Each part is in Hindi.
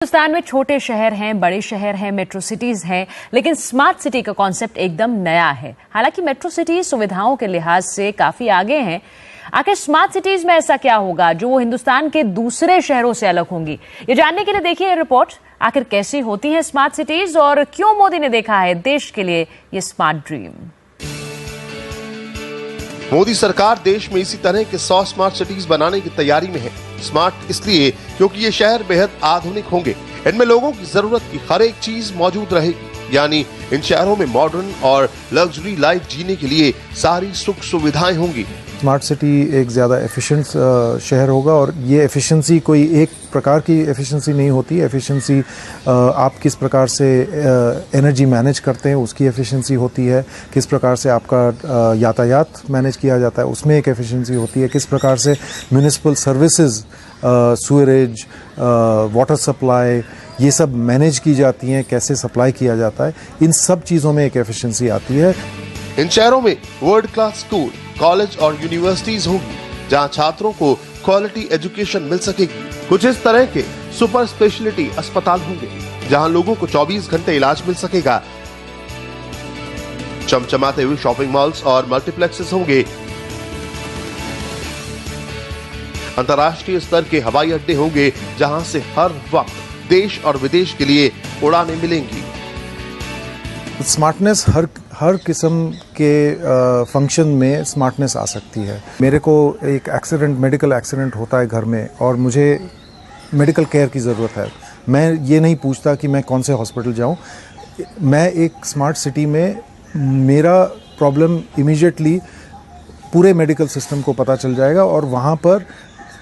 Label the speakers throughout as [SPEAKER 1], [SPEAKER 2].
[SPEAKER 1] हिंदुस्तान में छोटे शहर हैं, बड़े शहर हैं, मेट्रो सिटीज हैं, लेकिन स्मार्ट सिटी का कॉन्सेप्ट एकदम नया है। हालांकि मेट्रो सिटीज सुविधाओं के लिहाज से काफी आगे हैं। आखिर स्मार्ट सिटीज में ऐसा क्या होगा जो हिंदुस्तान के दूसरे शहरों से अलग होंगी? ये जानने के लिए देखिए ये रिपोर्ट। आखिर कैसी होती हैं स्मार्ट सिटीज और क्यों मोदी ने देखा है देश के लिए ये स्मार्ट ड्रीम।
[SPEAKER 2] मोदी सरकार देश में इसी तरह के 100 स्मार्ट सिटीज बनाने की तैयारी में है। स्मार्ट इसलिए क्योंकि ये शहर बेहद आधुनिक होंगे। इनमें लोगों की जरूरत की हर एक चीज मौजूद रहेगी, यानी इन शहरों में मॉडर्न और लग्जरी लाइफ जीने के लिए सारी सुख सुविधाएं होंगी।
[SPEAKER 3] स्मार्ट सिटी एक ज़्यादा एफिशिएंट शहर होगा और ये एफिशिएंसी कोई एक प्रकार की एफिशिएंसी नहीं होती। एफिशिएंसी आप किस प्रकार से एनर्जी मैनेज करते हैं उसकी एफिशिएंसी होती है, किस प्रकार से आपका यातायात मैनेज किया जाता है उसमें एक एफिशिएंसी होती है, किस प्रकार से municipal services, sewerage, water supply ये सब मैनेज की जाती हैं, कैसे सप्लाई किया जाता है, इन सब चीज़ों में एक एफिशिएंसी आती है।
[SPEAKER 2] इन शहरों में वर्ल्ड क्लास स्कूल, कॉलेज और यूनिवर्सिटीज होंगी जहां छात्रों को क्वालिटी एजुकेशन मिल सकेगी। कुछ इस तरह के सुपर स्पेशलिटी अस्पताल होंगे जहां लोगों को 24 घंटे इलाज मिल सकेगा। चमचमाते हुए शॉपिंग मॉल्स और मल्टीप्लेक्सेस होंगे। अंतर्राष्ट्रीय स्तर के हवाई अड्डे होंगे जहां से हर वक्त देश और विदेश के लिए उड़ानें मिलेंगी।
[SPEAKER 3] स्मार्टनेस हर किस्म के फंक्शन में स्मार्टनेस आ सकती है। मेरे को एक मेडिकल एक्सीडेंट होता है घर में और मुझे मेडिकल केयर की ज़रूरत है। मैं ये नहीं पूछता कि मैं कौन से हॉस्पिटल जाऊं। मैं एक स्मार्ट सिटी में मेरा प्रॉब्लम इमीडिएटली पूरे मेडिकल सिस्टम को पता चल जाएगा और वहाँ पर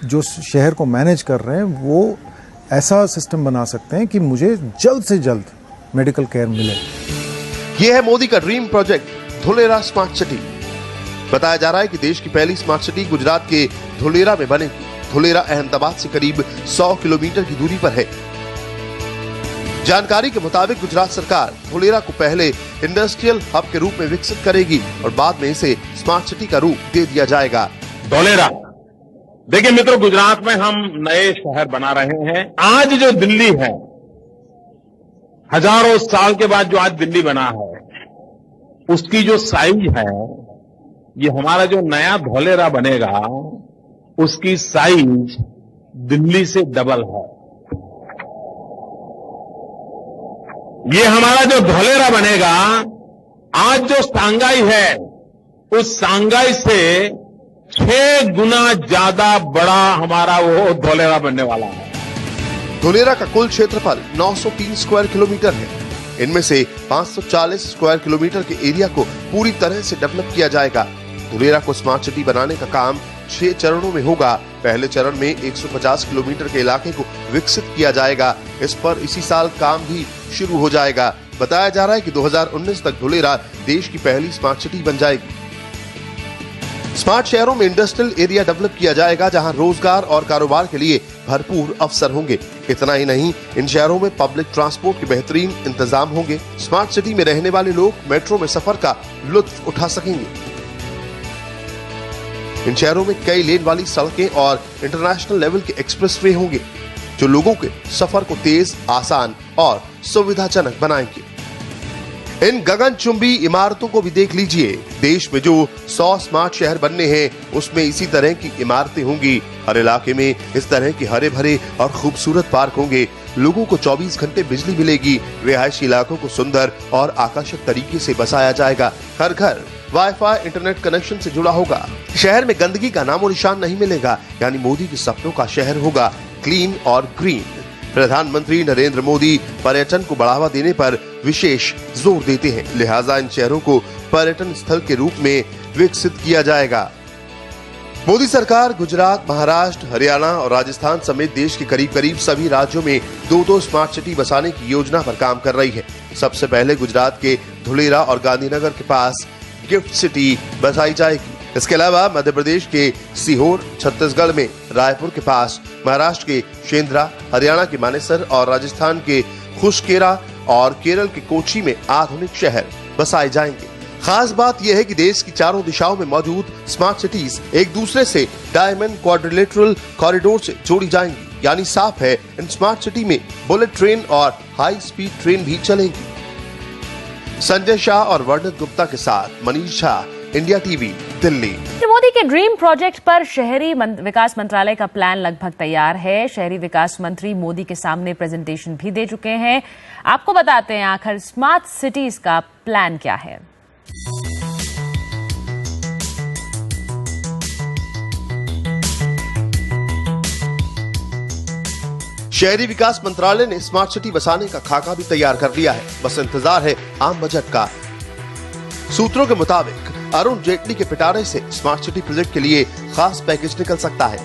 [SPEAKER 3] जो शहर को मैनेज कर रहे हैं वो ऐसा सिस्टम बना सकते हैं कि मुझे जल्द से जल्द मेडिकल केयर मिले।
[SPEAKER 2] यह है मोदी का dream project Dholera smart city. बताया जा रहा है कि देश की पहली स्मार्ट सिटी गुजरात के धुलेरा में बनेगी। धुलेरा अहमदाबाद से करीब 100 किलोमीटर की दूरी पर है। जानकारी के मुताबिक गुजरात सरकार धुलेरा को पहले इंडस्ट्रियल हब के रूप में विकसित करेगी और बाद में इसे स्मार्ट सिटी का रूप दे दिया जाएगा।
[SPEAKER 4] धुलेरा देखिए मित्रों, गुजरात में हम नए शहर बना रहे हैं। आज जो दिल्ली है, हजारों साल के बाद जो आज दिल्ली बना है, उसकी जो साइज है, ये हमारा जो नया धुलेरा बनेगा उसकी साइज दिल्ली से डबल है। ये हमारा जो धुलेरा बनेगा, आज जो सांगाई है उस सांगाई से 6 गुना ज्यादा बड़ा हमारा वो धुलेरा बनने वाला है।
[SPEAKER 2] धुलेरा का कुल क्षेत्रफल 903 स्क्वायर किलोमीटर है। इनमें से 540 स्क्वायर किलोमीटर के एरिया को पूरी तरह से डेवलप किया जाएगा। धुलेरा को स्मार्ट सिटी बनाने का काम 6 चरणों में होगा। पहले चरण में 150 किलोमीटर के इलाके को विकसित किया जाएगा। इस पर इसी साल काम भी शुरू हो जाएगा। बताया जा रहा है कि 2019 तक धुलेरा देश की पहली स्मार्ट सिटी बन जाएगी। स्मार्ट शहरों में इंडस्ट्रियल एरिया डेवलप किया जाएगा जहां रोजगार और कारोबार के लिए भरपूर अवसर होंगे। इतना ही नहीं, इन शहरों में पब्लिक ट्रांसपोर्ट के बेहतरीन इंतजाम होंगे। स्मार्ट सिटी में रहने वाले लोग मेट्रो में सफर का लुत्फ उठा सकेंगे। इन शहरों में कई लेन वाली सड़कें और इंटरनेशनल लेवल के एक्सप्रेसवे होंगे जो लोगों के सफर को तेज, आसान और सुविधाजनक बनाएंगे। इन गगनचुंबी इमारतों को भी देख लीजिए। देश में जो 100 स्मार्ट शहर बनने हैं उसमें इसी तरह की इमारतें होंगी। हर इलाके में इस तरह के हरे भरे और खूबसूरत पार्क होंगे। लोगों को 24 घंटे बिजली मिलेगी। रिहायशी इलाकों को सुंदर और आकर्षक तरीके से बसाया जाएगा। हर घर वाईफाई इंटरनेट कनेक्शन से जुड़ा होगा। शहर में गंदगी का नामो निशान नहीं मिलेगा, यानी मोदी के सपनों का शहर होगा क्लीन और ग्रीन। प्रधानमंत्री नरेंद्र मोदी पर्यटन को बढ़ावा देने पर विशेष जोर देते हैं, लिहाजा इन शहरों को पर्यटन स्थल के रूप में विकसित किया जाएगा। मोदी सरकार गुजरात, महाराष्ट्र, हरियाणा और राजस्थान समेत देश के करीब सभी राज्यों में 2-2 स्मार्ट सिटी बसाने की योजना पर काम कर रही है। सबसे पहले गुजरात के धुलेरा और गांधीनगर के पास गिफ्ट सिटी बसाई जाएगी। इसके अलावा मध्य प्रदेश के सीहोर, छत्तीसगढ़ में रायपुर के पास, महाराष्ट्र के शेंद्रा, हरियाणा के मानेसर और राजस्थान के खुशकेरा और केरल के कोची में आधुनिक शहर बसाए जाएंगे। खास बात यह है कि देश की चारों दिशाओं में मौजूद स्मार्ट सिटीज एक दूसरे से डायमंड क्वाड्रिलेटरल कॉरिडोर से जोड़ी जाएंगी। यानी साफ है इन स्मार्ट सिटी में बुलेट ट्रेन और हाई स्पीड ट्रेन भी चलेंगी। संजय शाह और वर्णित गुप्ता के साथ मनीष झा, इंडिया टीवी, दिल्ली।
[SPEAKER 1] मोदी के ड्रीम प्रोजेक्ट पर शहरी विकास मंत्रालय का प्लान लगभग तैयार है। शहरी विकास मंत्री मोदी के सामने प्रेजेंटेशन भी दे चुके हैं। आपको बताते हैं आखिर स्मार्ट सिटीज का प्लान क्या है।
[SPEAKER 2] शहरी विकास मंत्रालय ने स्मार्ट सिटी बसाने का खाका भी तैयार कर लिया है, बस इंतजार है आम बजट का। सूत्रों के मुताबिक अरुण जेटली के पिटारे से स्मार्ट सिटी प्रोजेक्ट के लिए खास पैकेज निकल सकता है।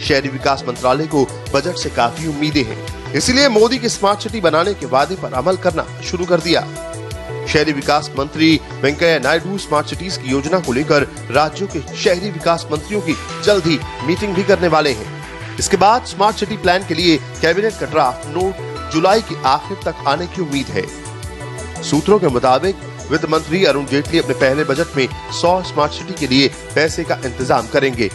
[SPEAKER 2] शहरी विकास मंत्रालय को बजट से काफी उम्मीदें हैं, इसलिए मोदी की स्मार्ट सिटी बनाने के वादे पर अमल करना शुरू कर दिया। शहरी विकास मंत्री वेंकैया नायडू स्मार्ट सिटीज की योजना को लेकर राज्यों के शहरी विकास मंत्रियों की जल्द ही मीटिंग भी करने वाले हैं। इसके बाद स्मार्ट सिटी प्लान के लिए कैबिनेट का ड्राफ्ट नोट जुलाई के आखिर तक आने की उम्मीद है। सूत्रों के मुताबिक वित्त मंत्री अरुण जेटली अपने पहले बजट में 100 स्मार्ट सिटी के लिए पैसे का इंतजाम करेंगे।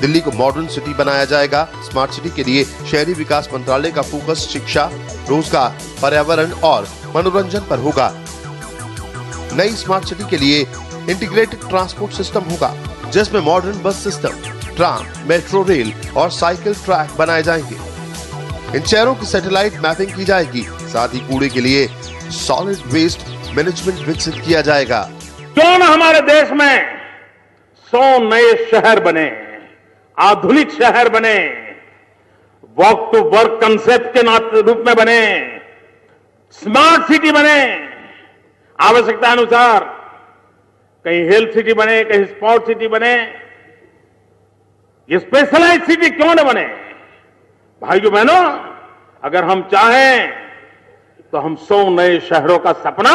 [SPEAKER 2] दिल्ली को मॉडर्न सिटी बनाया जाएगा। स्मार्ट सिटी के लिए शहरी विकास मंत्रालय का फोकस शिक्षा, रोजगार, पर्यावरण और मनोरंजन पर होगा। नई स्मार्ट सिटी के लिए इंटीग्रेटेड ट्रांसपोर्ट सिस्टम होगा, जिसमें मॉडर्न बस सिस्टम, ट्राम, मेट्रो रेल और साइकिल ट्रैक बनाए जाएंगे। इन शहरों की सैटेलाइट मैपिंग की जाएगी। साथ ही कूड़े के लिए सॉलिड वेस्ट मैनेजमेंट विकसित किया जाएगा।
[SPEAKER 4] क्यों न हमारे देश में 100 नए शहर बने, आधुनिक शहर बने, वॉक टू वर्क कंसेप्ट के रूप में बने, स्मार्ट सिटी बने, आवश्यकता अनुसार कहीं हेल्थ सिटी बने, कहीं स्पोर्ट सिटी बने, ये स्पेशलाइज सिटी क्यों न बने। भाइयों बहनों, अगर हम चाहें तो हम 100 नए शहरों का सपना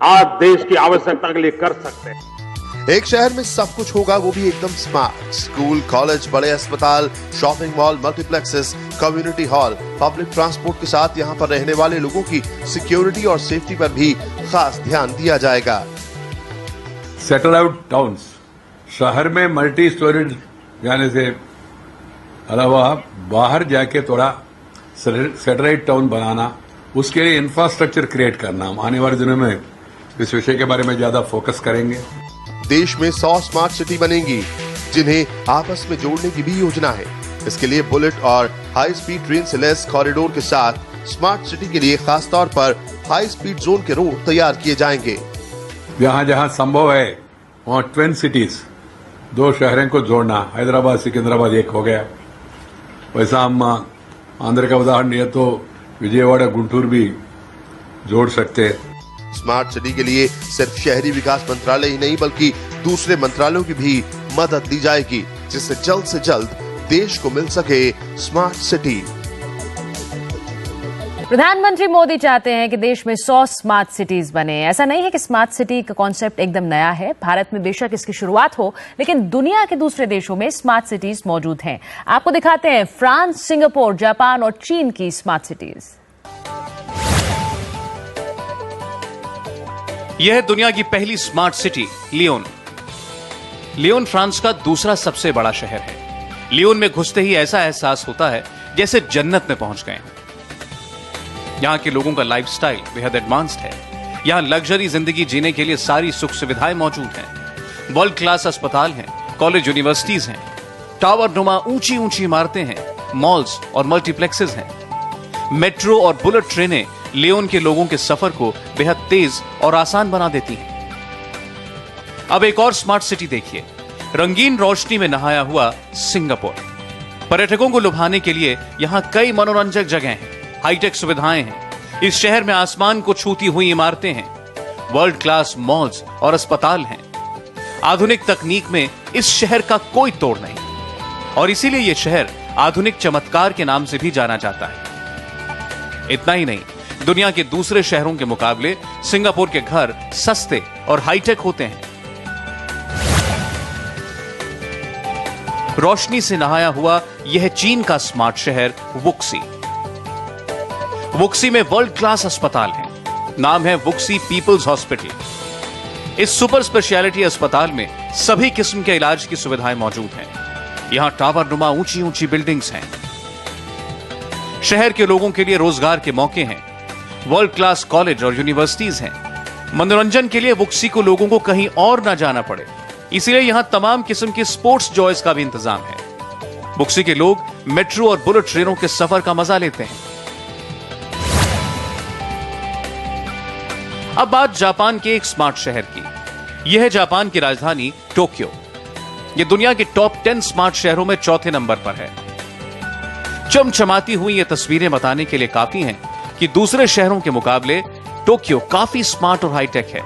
[SPEAKER 4] आज देश की आवश्यकता के लिए कर सकते हैं।
[SPEAKER 2] एक शहर में सब कुछ होगा, वो भी एकदम स्मार्ट। स्कूल, कॉलेज, बड़े अस्पताल, shopping mall, multiplexes, community hall, public transport के साथ यहाँ पर रहने वाले लोगों की सिक्योरिटी और सेफ्टी पर भी खास ध्यान दिया जाएगा।
[SPEAKER 5] सेटल आउट टाउन्स, शहर में मल्टी स्टोरेज जाने से अलावा बाहर जाके थोड़ा सैटेलाइट टाउन बनाना, उसके लिए इंफ्रास्ट्रक्चर क्रिएट करना। आने वाले दिनों में इस विषय के बारे में ज्यादा फोकस करेंगे।
[SPEAKER 2] देश में 100 स्मार्ट सिटी बनेंगी, जिन्हें आपस में जोड़ने की भी योजना है। इसके लिए बुलेट और हाई स्पीड ट्रेन से लैस कॉरिडोर के साथ स्मार्ट सिटी के लिए खास तौर पर हाई स्पीड जोन के रोड तैयार किए जाएंगे।
[SPEAKER 5] जहां जहां संभव है वहां ट्विन सिटीज, 2 शहरों को जोड़ना, हैदराबाद सिकंदराबाद एक हो गया। वैसा हम आंध्र का उदाहरण लिया तो विजयवाड़ा गुंटूर भी जोड़ सकते हैं।
[SPEAKER 2] स्मार्ट सिटी के लिए सिर्फ शहरी विकास मंत्रालय ही नहीं बल्कि दूसरे मंत्रालयों की भी मदद ली जाएगी, जिससे जल्द से जल्द देश को मिल सके स्मार्ट सिटी।
[SPEAKER 1] प्रधानमंत्री मोदी चाहते हैं कि देश में 100 स्मार्ट सिटीज बने। ऐसा नहीं है कि स्मार्ट सिटी का कॉन्सेप्ट एकदम नया है। भारत में बेशक इसकी शुरुआत हो, लेकिन दुनिया के दूसरे देशों में स्मार्ट सिटीज मौजूद हैं। आपको दिखाते हैं फ्रांस, सिंगापुर, जापान और चीन की स्मार्ट सिटीज।
[SPEAKER 6] यह है दुनिया की पहली smart city Lyon. Lyon France का दूसरा सबसे बड़ा शहर है। लियोन में घुसते ही ऐसा एहसास होता है जैसे जन्नत में पहुंच गए हैं। यहां के लोगों का लाइफस्टाइल बेहद एडवांस्ड है। यहां लग्जरी जिंदगी जीने के लिए सारी सुख सुविधाएं मौजूद हैं। वर्ल्ड क्लास अस्पताल हैं, कॉलेज यूनिवर्सिटीज हैं, टावर नुमा ऊंची ऊंची इमारतें हैं, मॉल्स और मल्टीप्लेक्सेस हैं। मेट्रो और बुलेट ट्रेनें लियोन के लोगों के सफर को बेहद तेज और आसान बना देती हैं। अब एक और स्मार्ट सिटी देखिए, रंगीन रोशनी में नहाया हुआ सिंगापुर। पर्यटकों को लुभाने के लिए यहां कई मनोरंजक जगह हैं, हाईटेक सुविधाएं हैं। इस शहर में आसमान को छूती हुई इमारतें हैं, वर्ल्ड क्लास मॉल्स और अस्पताल हैं। आधुनिक तकनीक में इस शहर का कोई तोड़ नहीं और इसीलिए यह शहर आधुनिक चमत्कार के नाम से भी जाना जाता है। इतना ही नहीं, दुनिया के दूसरे शहरों के मुकाबले सिंगापुर के घर सस्ते और हाईटेक होते हैं। रोशनी से नहाया हुआ यह चीन का स्मार्ट शहर वुक्सी। वुक्सी में वर्ल्ड क्लास अस्पताल है, नाम है वुक्सी पीपल्स हॉस्पिटल। इस सुपर स्पेशलिटी अस्पताल में सभी किस्म के इलाज की सुविधाएं मौजूद हैं। यहां टावर नुमा ऊंची ऊंची बिल्डिंग्स हैं, शहर के लोगों के लिए रोजगार के मौके हैं, वर्ल्ड क्लास कॉलेज और यूनिवर्सिटीज हैं। मनोरंजन के लिए वुक्सी को लोगों को कहीं और ना जाना पड़े, इसीलिए यहां तमाम किस्म की स्पोर्ट्स जॉयज का भी इंतजाम है। वुक्सी के लोग मेट्रो और बुलेट ट्रेनों के सफर का मजा लेते हैं। अब बात जापान के एक स्मार्ट शहर की। यह है जापान की राजधानी टोक्यो। यह दुनिया के टॉप 10 स्मार्ट शहरों में चौथे नंबर पर है। चमचमाती हुई ये तस्वीरें बताने के लिए काफी हैं कि दूसरे शहरों के मुकाबले टोक्यो काफी स्मार्ट और हाईटेक है।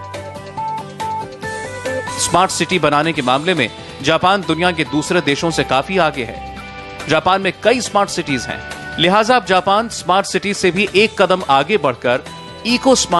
[SPEAKER 6] स्मार्ट सिटी बनाने के मामले में जापान दुनिया के दूसरे देशों से काफी आगे है। जापान में कई स्मार्ट सिटीज हैं, लिहाजा अब जापान स्मार्ट सिटी से भी एक कदम आगे बढ़कर इको स्मार्ट